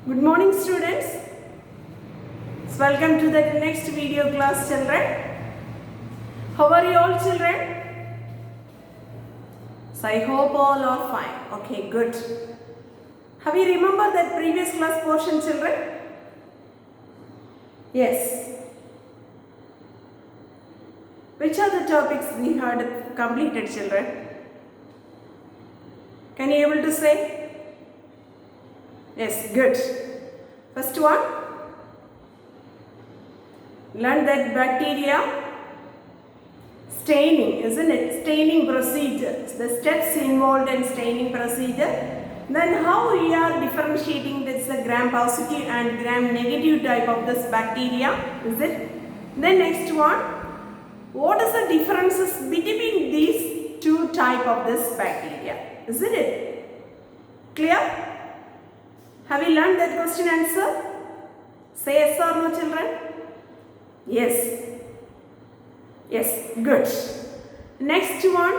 Good morning, students. Welcome to the next video class, children. How are you all, children? So I hope all are fine. Okay, good. Have you remembered that previous class portion, children? Yes. Which are the topics we had completed, children? Can you able to say? Yes, good. First one, learn that bacteria staining, isn't it? Staining procedure, the steps involved in staining procedure. Then how we are differentiating this gram positive and gram negative type of this bacteria, is it? Then next one, what is the differences between these two type of this bacteria, isn't it? Clear? Have you learned that question answer? Say yes or no, children? Yes. Yes, good. Next one,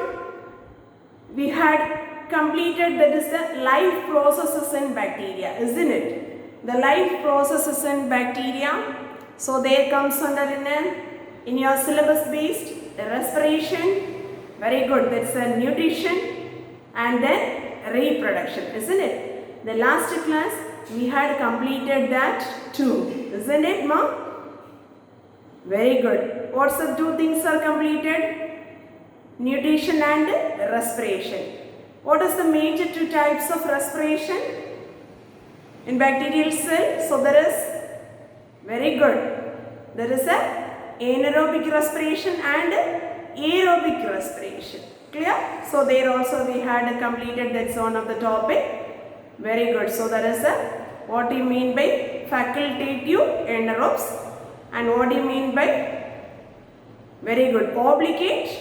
we had completed, that is the life processes in bacteria, isn't it? The life processes in bacteria. So there comes under in your syllabus based respiration. Very good. That's a nutrition and then reproduction, isn't it? The last class we had completed that too, isn't it, ma'am? Very good. What's the two things are completed? Nutrition and respiration. What is the major two types of respiration in bacterial cell? So there is, very good, there is a anaerobic respiration and aerobic respiration. Clear? So there also we had completed that zone of the topic. Very good. So there is a, what do you mean by facultative anaerobes and what do you mean by, very good, obligate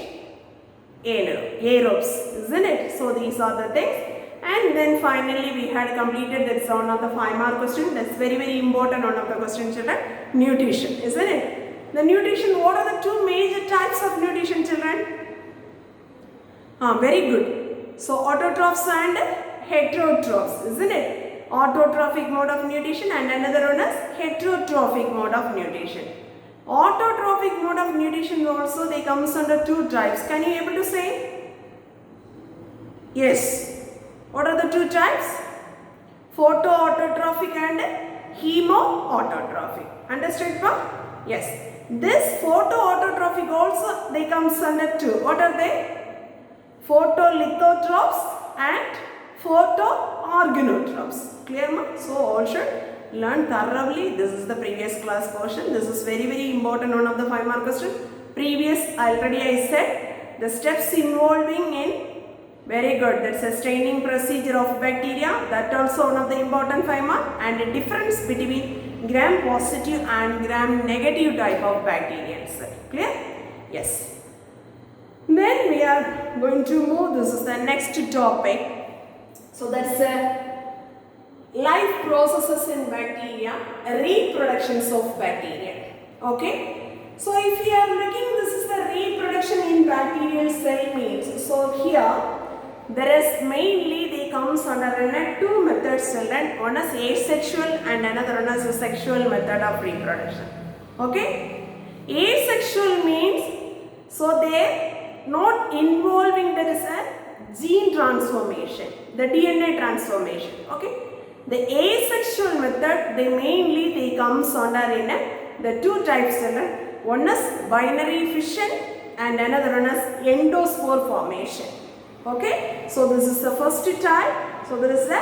aerobes, isn't it? So these are the things. And then finally we had completed that zone of the 5-mark question. That's very, very important one of the question, children. Nutrition, isn't it? The nutrition, what are the two major types of nutrition, children? Very good. So autotrophs and heterotrophs, isn't it? Autotrophic mode of nutrition and another one is heterotrophic mode of nutrition. Autotrophic mode of nutrition also they comes under two types. Can you able to say? Yes. What are the two types? Photoautotrophic and hemoautotrophic. Understood, pa? Yes. This photoautotrophic also they comes under two. What are they? Photolithotrophs and photoorganotrophs. Clear, ma? So all should learn thoroughly. This is the previous class portion. This is very, very important one of the 5-mark question. Previous already I said the steps involving in, very good, that's a staining procedure of bacteria. That also one of the important 5-mark, and the difference between gram positive and gram negative type of bacterial cell. Clear? Yes. Then we are going to move. This is the next topic. So that's life processes in bacteria, reproductions of bacteria. Okay. So if you are looking, this is the reproduction in bacterial cell means. So here there is mainly they comes under two methods, children. One is asexual and another one is a sexual method of reproduction. Okay. Asexual means, so they not involving, there is a gene transformation, the DNA transformation. Okay. The asexual method, they mainly they comes under in the two types, children. One is binary fission and another one is endospore formation. Okay. So this is the first type. So there is a,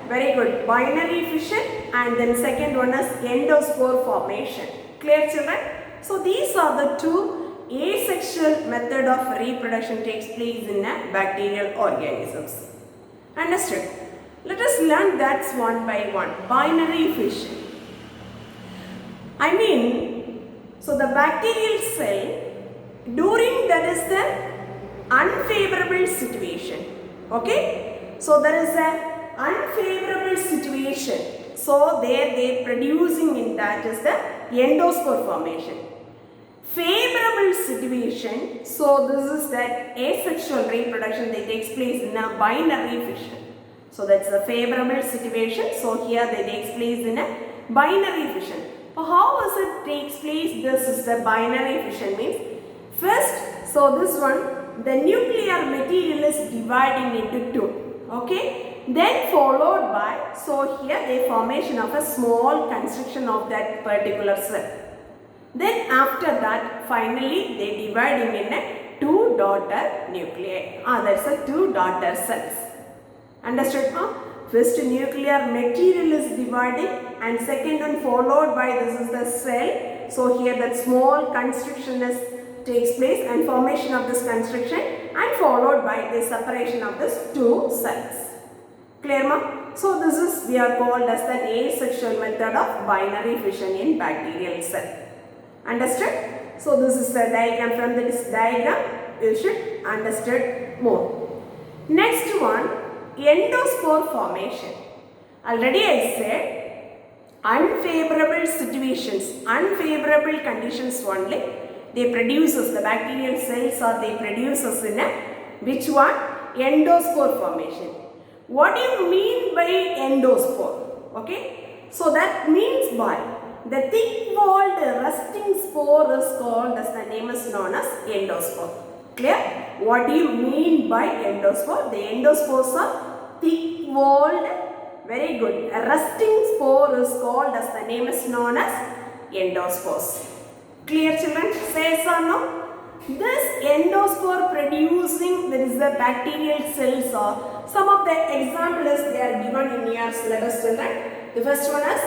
very good, binary fission and then second one is endospore formation. Clear, children? So these are the two asexual method of reproduction takes place in bacterial organisms. Understood? Let us learn that one by one. Binary fission. I mean, so the bacterial cell, during that is the unfavorable situation. Okay? So there is a unfavorable situation. So there they producing in that is the endospore formation. Favorable situation, so this is that asexual reproduction that takes place in a binary fission. So that's a favorable situation. So here they takes place in a binary fission. So how does it takes place? This is the binary fission means first, so this one, the nuclear material is dividing into two. Okay. Then followed by, so here the formation of a small constriction of that particular cell. Then after that, finally they dividing in a two daughter nuclei. That's a two daughter cells. Understood, ma'am? First nuclear material is dividing and second one followed by this is the cell. So here that small constriction takes place and formation of this constriction and followed by the separation of these two cells. Clear, ma'am? So this is we are called as the asexual method of binary fission in bacterial cell. Understood? So this is the diagram. From this diagram you should understand more. Next one, endospore formation. Already I said unfavorable situations, unfavorable conditions only they produces the bacterial cells or they produces in a which one? Endospore formation. What do you mean by endospore? Okay, so that means by the thick-walled resting spore is called as the name is known as endospore. Clear? What do you mean by endospore? The endospores are thick-walled, very good. A resting spore is called as the name is known as endospores. Clear, children? Say yes or no? This endospore producing, there is the bacterial cells or some of the examples they are given in your syllabus, children. The first one is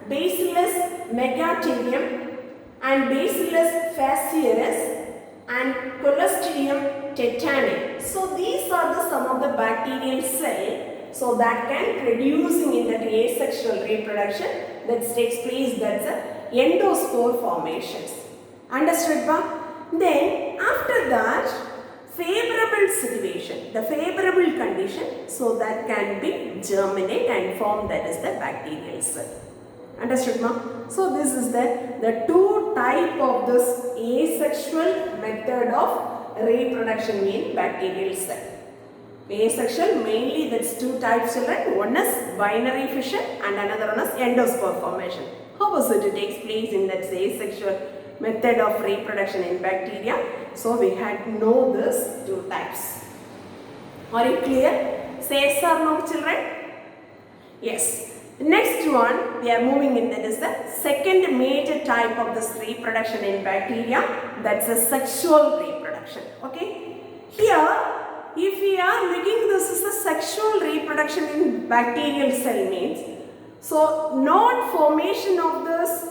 Bacillus megaterium and Bacillus fasciaris and Clostridium tetani. So these are the some of the bacterial cells so that can producing in that asexual reproduction that takes place, that's a endospore formations. Understood, ba? Then after that, favorable situation, the favorable condition so that can be germinate and form, that is the bacterial cell. Understood, ma'am? So this is the two type of this asexual method of reproduction in bacterial cell. Asexual mainly that's two types, children. One is binary fission and another one is endospore formation. How was it takes place in that asexual method of reproduction in bacteria? So we had know this two types. Are you clear? Say yes or no, children? Yes. Next one we are moving in, that is the second major type of this reproduction in bacteria, that's a sexual reproduction. Okay. Here if we are looking, this is a sexual reproduction in bacterial cell means, so not formation of this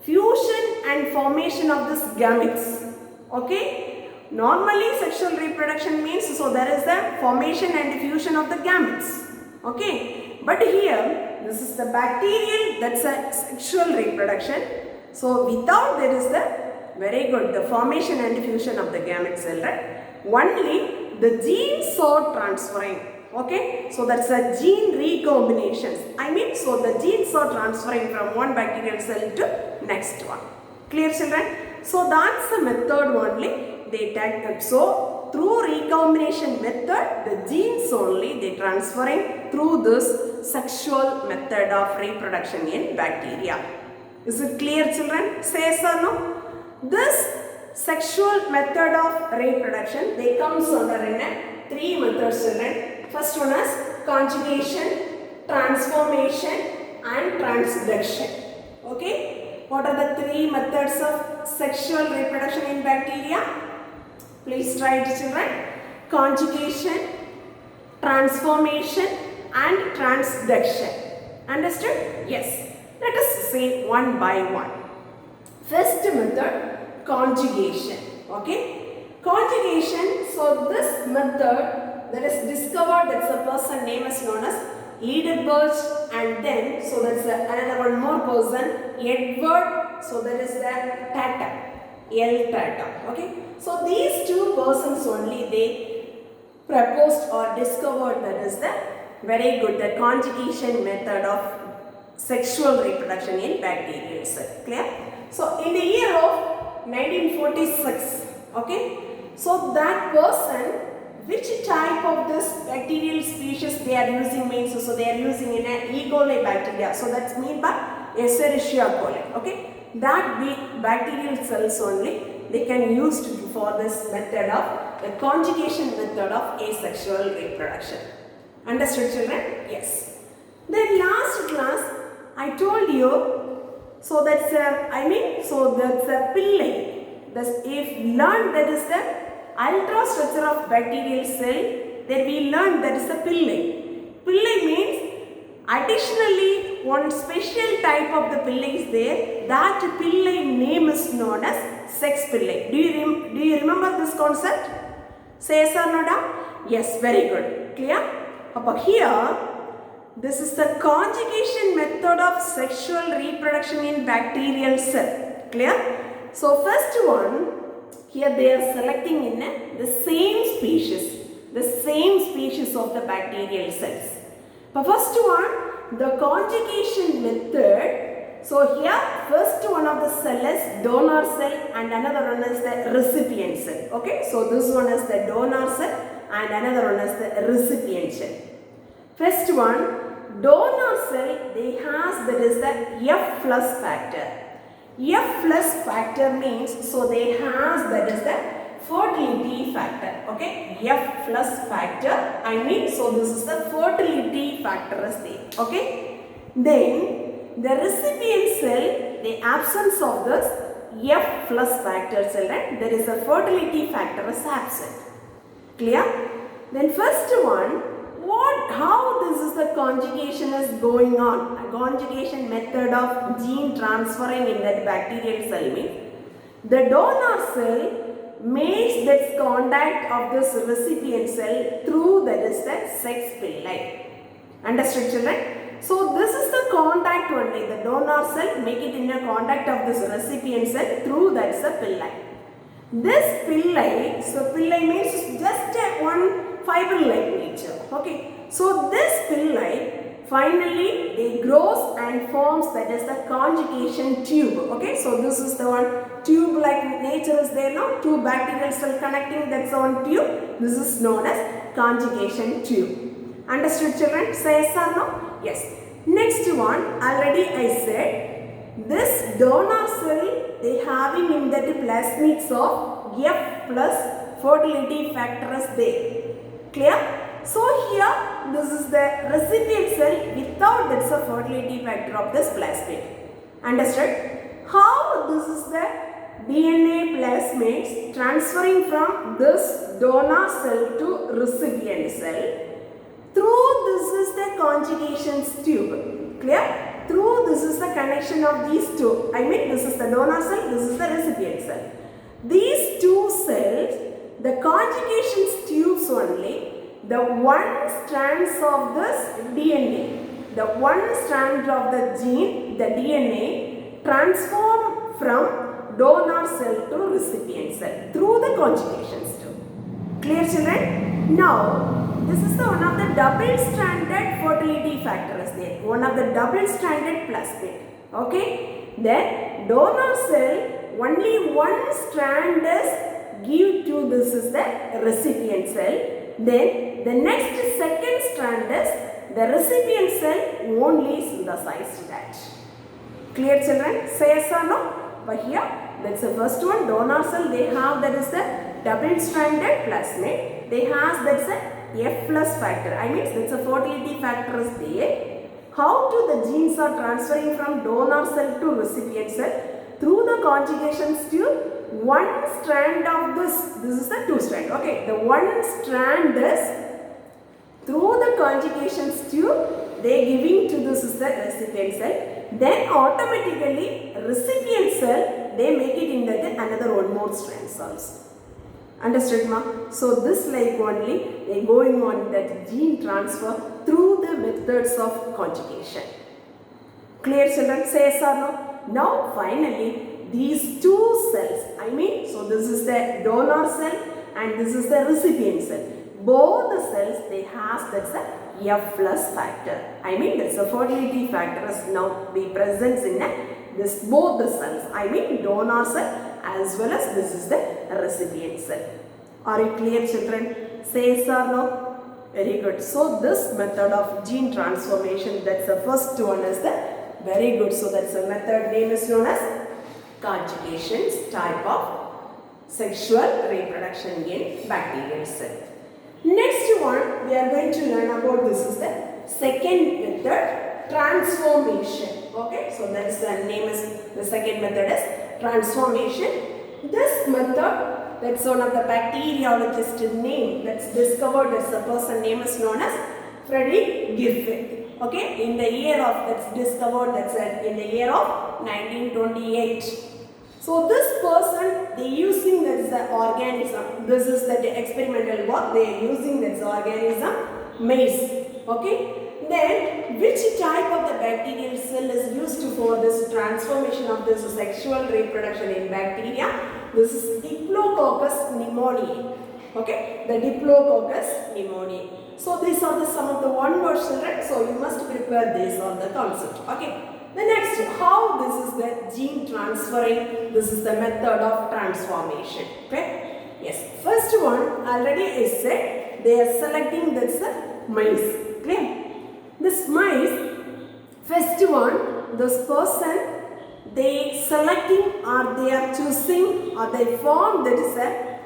fusion and formation of this gametes. Okay. Normally sexual reproduction means, so there is the formation and fusion of the gametes. Okay. But here this is the bacterial, that's a sexual reproduction. So without there is the very good the formation and fusion of the gamete cell, right? Only the genes are transferring. Okay, so that's a gene recombinations. I mean, so the genes are transferring from one bacterial cell to next one. Clear, children? So that's the method only they take. So through recombination method, the genes only they transferring through this sexual method of reproduction in bacteria. Is it clear, children? Say yes or no? This sexual method of reproduction, they comes under in three methods, children. First one is conjugation, transformation and transduction. Okay. What are the three methods of sexual reproduction in bacteria? Please try it, children. Conjugation, transformation and transduction. Understood? Yes. Let us say one by one. First method, conjugation. Okay. Conjugation, so this method that is discovered, that's a person name is known as Lideberg, and then so that's another one more person, Edward, so that is the Tata, L. Tata. Okay. So these two persons only they proposed or discovered, that is the very good the conjugation method of sexual reproduction in bacterial cell. Clear? So in the year of 1946, okay, so that person which type of this bacterial species they are using means, so they are using in an E. coli bacteria. So that's mean by Escherichia coli. Okay, that bacterial cells only they can use for this method of the conjugation method of asexual reproduction. Understood, children? Yes. Then last class I told you, so that's that's a pillai. Thus, if learned that is the ultrastructure of bacterial cell, then we learned that is the pillai. Pillai means additionally one special type of the pillai is there. That pillai name is known as sex pillai. Do you remember this concept? Say yes or no? Yes, very good. Clear? But here, this is the conjugation method of sexual reproduction in bacterial cell. Clear? So first one, here they are selecting in the same species of the bacterial cells. But first one, the conjugation method. So here, first one of the cell is donor cell and another one is the recipient cell. Okay, so this one is the donor cell and another one is the recipient cell. First one, donor cell, they has that is the F plus factor. F plus factor means, so they has that is the fertility factor. Okay, F plus factor, so this is the fertility factor is there. Okay, then the recipient cell, the absence of this F plus factor cell, there is a fertility factor is absent. Clear? Then first one, how this is the conjugation is going on, a conjugation method of gene transferring in that bacterial cell means the donor cell makes this contact of this recipient cell through that is the sex pillai. Understood, children? So this is the contact only, the donor cell make it in a contact of this recipient cell through that is the pillai. This pillai, so pillai means just one fiber-like nature. Okay, so this pillai finally they grows and forms that is the conjugation tube. Okay, so this is the one tube-like nature is there now. Two bacterial cell connecting, that's one tube. This is known as conjugation tube. Understood, children? Say yes or no? Yes. Next one, already I said, this donor cell they having in that plasmids of F plus fertility factor is there. Clear? So here this is the recipient cell without that's a fertility factor of this plasmid. Understood? How this is the DNA plasmids transferring from this donor cell to recipient cell. Through this is the conjugation tube. Clear? Through this is the connection of these two. This is the donor cell, this is the recipient cell. These two cells, the conjugation tubes only, the one strands of this DNA, the one strand of the gene, the DNA, transform from donor cell to recipient cell through the conjugation tube. Clear, children? Now, this is the one of the double-stranded fertility factor is there. One of the double-stranded plasmid. Okay? Then, donor cell, only one strand is give to this is the recipient cell. Then, the next second strand is the recipient cell only synthesized that. Clear, children? Say yes or no? But here, that's the first one. Donor cell, they have that is the double-stranded plasmid. They have that's a F plus factor. That's a fertility factor is there. How do the genes are transferring from donor cell to recipient cell? Through the conjugation tube, one strand of this is the two strand. Okay, the one strand is through the conjugation tube, they giving to this is the recipient cell. Then automatically recipient cell, they make it in that another one more strands also. Understood, ma? So this like only they going on that gene transfer through the methods of conjugation. Clear, children? Say yes or no? Now finally these two cells, so this is the donor cell and this is the recipient cell. Both the cells they have that's a F plus factor. That's a fertility factor is now be present in this both the cells. Donor cell as well as this is the recipient cell. Are you clear, children? Say yes or no? Very good. So this method of gene transformation, that's the first one is the very good. So that's the method name is known as conjugation type of sexual reproduction in bacterial cell. Next one we are going to learn about, this is the second method, transformation. Okay, so that is the name is, the second method is transformation. This method, that's one of the bacteriologist name that's discovered, that's the person name is known as Frederick Griffith. Okay, in the year of, that's discovered, that's in the year of 1928. So this person, they using that's the organism, this is the experimental work, they are using that's organism maize. Okay, then which type of the bacterial cell is used for this transformation of this sexual reproduction in bacteria? This is Diplococcus pneumoniae. Okay, the Diplococcus pneumoniae. So these are the some of the one word children, so you must prepare this on the concept. Okay. The next, how this is the gene transferring, this is the method of transformation. Okay. Yes. First one, already I said, they are selecting this maize. Clear? This maize, first one, this person, they selecting or they are choosing or they form, that is a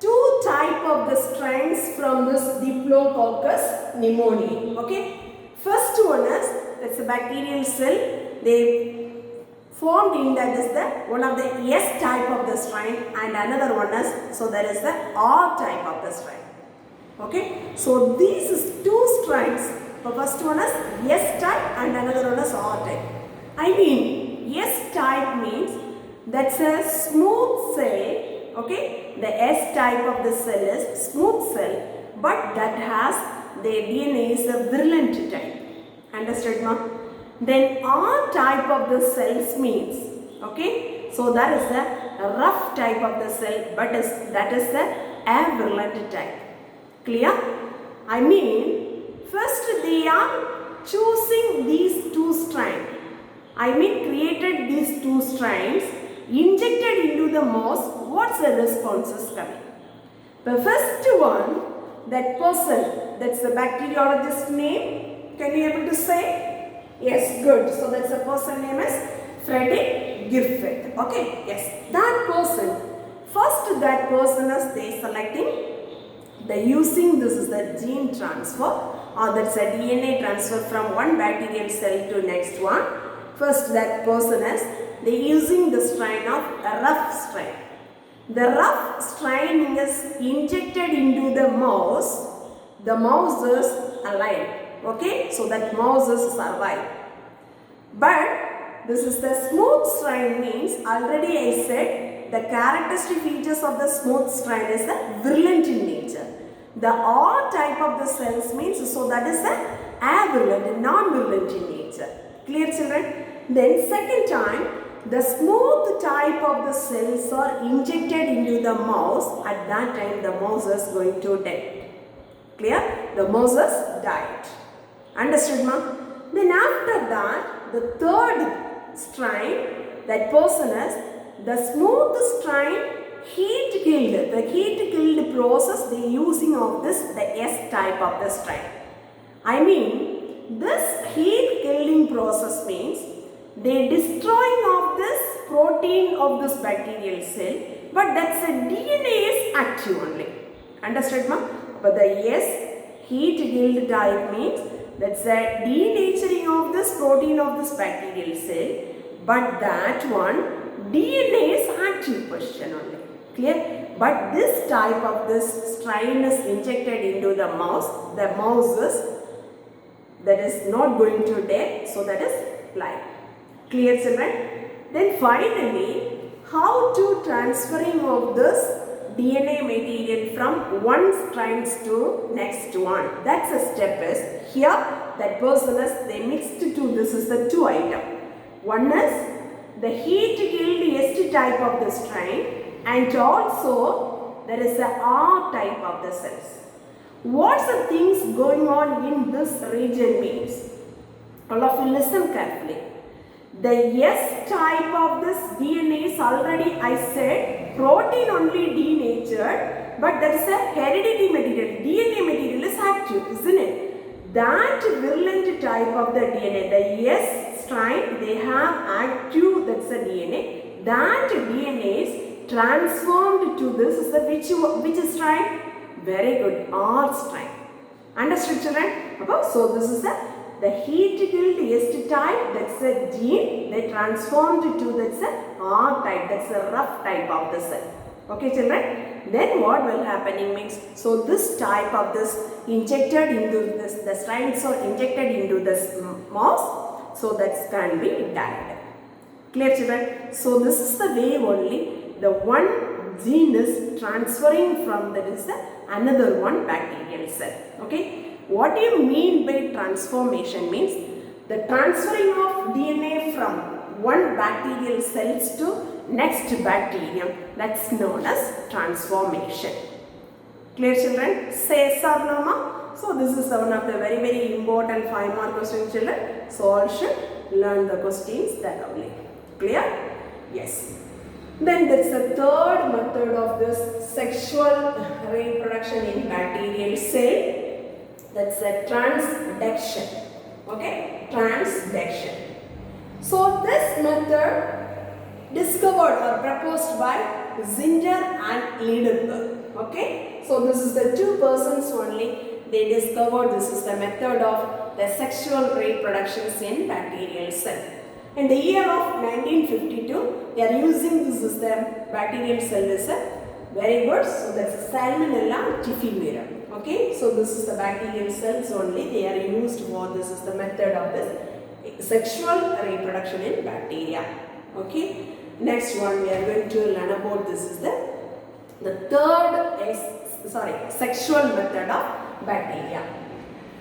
two type of the strains from this Diplococcus pneumoniae. Okay. First one is, that's a bacterial cell, they formed in that is the one of the S type of the strain and another one is, so that is the R type of the strain. Okay, so these is two strains. The first one is S type and another one is R type. I mean S type means that's a smooth cell. Okay, the S type of the cell is smooth cell, but that has the DNA is a virulent type. Understood, ma'am? Then R type of the cells means, okay, so that is a rough type of the cell, but that is the avirulent type. Clear? I mean, first they are choosing these two strains. I mean, created these two strains, injected into the mouse. What's the responses coming? The first one, that person, that's the bacteriologist name. Can you able to say? Yes, good. So that's the person name is Frederick Griffith. Okay, yes. That person, first that person is they selecting, they using, this is the gene transfer or that's a DNA transfer from one bacterial cell to next one. First that person is they using the strain of a rough strain. The rough strain is injected into the mouse. The mouse is alive. Okay, so that mouse is survive. But this is the smooth strain means, already I said, the characteristic features of the smooth strain is the virulent in nature. The R type of the cells means, so that is the avirulent, non-virulent in nature. Clear, children? Then second time, the smooth type of the cells are injected into the mouse. At that time, the mouse is going to die. Clear? The mouse is died. Understood, ma'am? Then after that, the third strain, that person is the smooth strain heat killed. The heat killed process they using of this, the S type of the strain. I mean, this heat killing process means they destroying of this protein of this bacterial cell, but that's a DNA is active only. Understood, ma'am? But the S heat killed type means that's a denaturing of this protein of this bacterial cell, but that one DNA is active position only. Clear? But this type of this strain is injected into the mouse is, that is not going to die, so that is live. Clear, children? Then finally, how to transferring of this DNA material from one strain to next one. That's a step is, here that person is, they mixed two, this is the two item. One is the heat killed S type of the strain, and also there is a R type of the cells. What's the things going on in this region means? All of you listen carefully. The S type of this DNA is already, I said, protein only denatured, but that is a heredity material. DNA material is active, isn't it? That virulent type of the DNA, the S strand, they have active, that's the DNA. That DNA is transformed to this is the which strand? Very good, R strand. Understood, children? So this is the heat killed S type, that's a gene. They transformed to that's a R type, that's a rough type of the cell. Okay, children? Then what will happening means, so this type of this injected into this, the strands are injected into this mouse, so that can be died. Clear, children? So this is the way only the one gene is transferring from that is the another one bacterial cell. Okay, what do you mean by transformation means the transferring of DNA from one bacterial cells to next bacterium, that's known as transformation. Clear, children? Say yes or no, ma? So this is one of the very very important 5 mark questions, children. So all should learn the questions thoroughly. Clear? Yes. Then there is a third method of this sexual reproduction in bacterial cell. That's a transduction. Okay, transduction. So this method discovered or proposed by Zinder and Liedenberg. Okay, so this is the 2 persons only. They discovered this is the method of the sexual reproductions in bacterial cell. In the year of 1952, they are using this is the bacterial cell is a very good. So that's Salmonella typhimurium. Okay, so this is the bacterial cells only. They are used for this is the method of this sexual reproduction in bacteria. Okay, next one we are going to learn about this is the third sexual method of bacteria.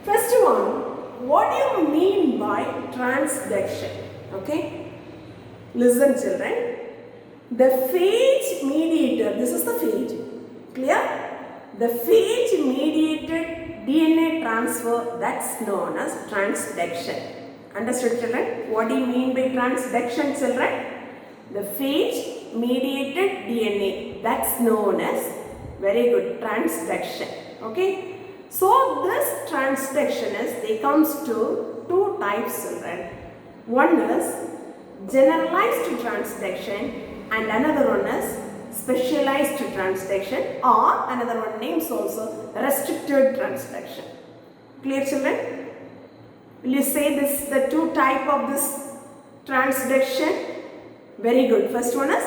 First one, what do you mean by transduction? Okay, listen, children. The phage mediator, this is the phage. Clear? The phage mediated DNA transfer, that's known as transduction. Understood, children? What do you mean by transduction, children? The phage mediated DNA, that's known as very good transduction. Okay, so this transduction is, they comes to 2 types, children. One is generalized transduction and another one is specialized transduction, or another one names also restricted transduction. Clear, children? Will you say this the 2 type of this transduction? Very good. First one is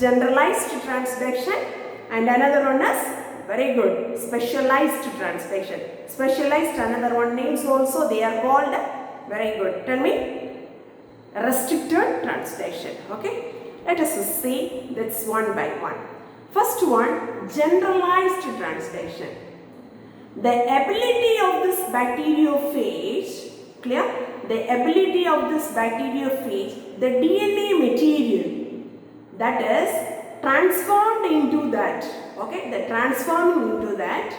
generalized transduction and another one is very good specialized transduction. Specialized, another one names also, they are called very good. Tell me. Restricted transduction. Okay, let us see that's one by one. First one, generalized transduction. The ability of this bacteriophage, clear? The ability of this bacteriophage, the DNA material that is transformed into that. Okay, the transforming into that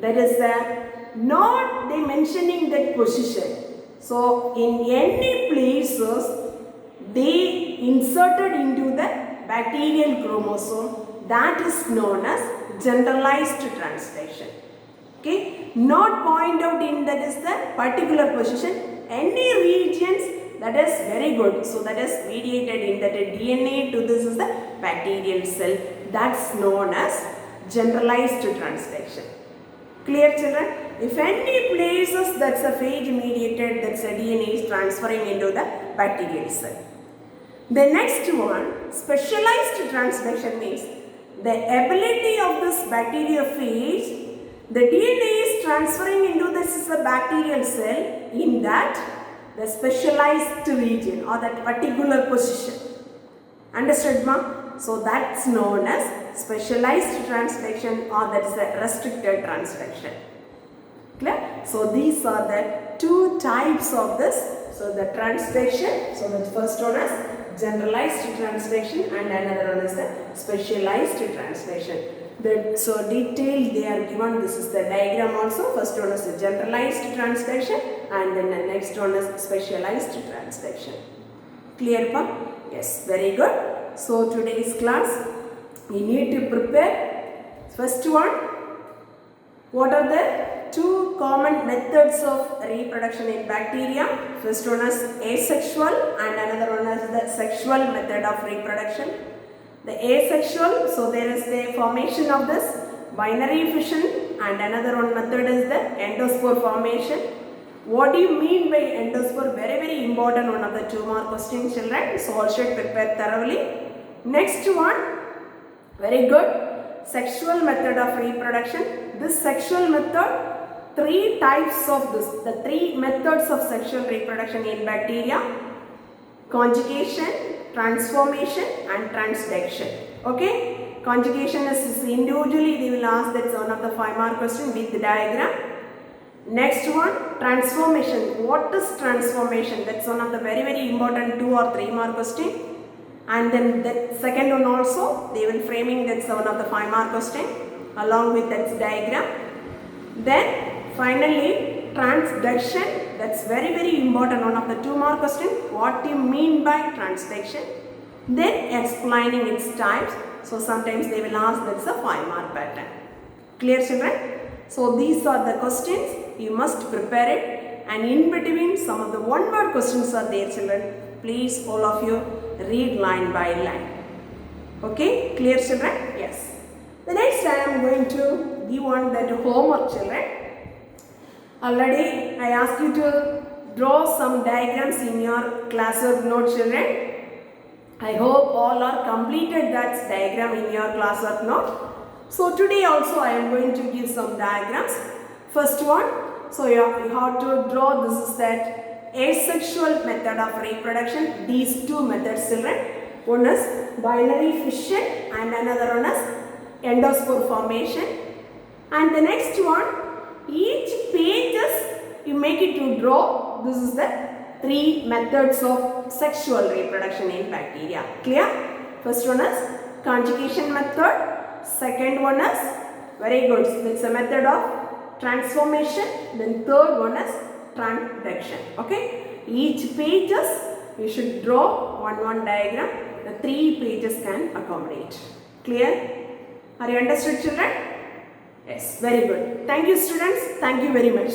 is the not they mentioning that position. So in any places they inserted into the bacterial chromosome, that is known as generalized transduction. Okay, not point out in that is the particular position, any regions, that is very good. So that is mediated in that DNA to this is the bacterial cell, that's known as generalized transduction. Clear, children? If any places that's a phage mediated, that's a DNA is transferring into the bacterial cell. The next one, specialized transduction means the ability of this bacteriophage, the DNA is transferring into this is a bacterial cell in that the specialized region or that particular position. Understood, ma? So that's known as specialized transduction or that is a restricted transduction. Clear? So these are the 2 types of this. So the transduction, so the first one is generalized transduction and another one is the specialized transduction. So detailed they are given, this is the diagram also. First one is the generalized transduction and then the next one is specialized transduction. Clear, pa? Yes, very good. So today's class we need to prepare First one, what are the two common methods of reproduction in bacteria? First one is asexual and another one is the sexual method of reproduction. The asexual, so there is the formation of this binary fission, and another one method is the endospore formation. What do you mean by endospore? Very important, one of the 2 mark question, children. So all should prepare thoroughly. Next one, very good. Sexual method of reproduction. This sexual method, 3 types of this, the 3 methods of sexual reproduction in bacteria: conjugation, transformation and transduction. Okay, conjugation is individually they will ask, that's one of the 5 mark question with the diagram. Next one, transformation. What is transformation? That's one of the very important 2 or 3 mark question. And then the second one also they will framing, that's one of the 5 mark question along with that diagram. Then finally transduction, that's very important, one of the 2 mark question. What do you mean by transduction? Then explaining its types. So sometimes they will ask, that's a 5 mark pattern. Clear, children? So these are the questions, you must prepare it, and in between some of the 1 word questions are there, children. Please all of you read line by line. Okay, clear, children? Yes. The next I am going to give on that homework, children. Already I asked you to draw some diagrams in your classwork note, children. I hope all are completed that diagram in your classwork note. So today also I am going to give some diagrams. First one, so you have to draw, this is that asexual method of reproduction. These 2 methods, children. One is binary fission and another one is endospore formation. And the next one, each pages you make it to draw. This is the 3 methods of sexual reproduction in bacteria. Clear? First one is conjugation method. Second one is, very good, it's a method of transformation. Then third one is transduction. Okay, each pages you should draw one diagram. The 3 pages can accommodate. Clear? Are you understood, children? Yes, very good. Thank you, students. Thank you very much.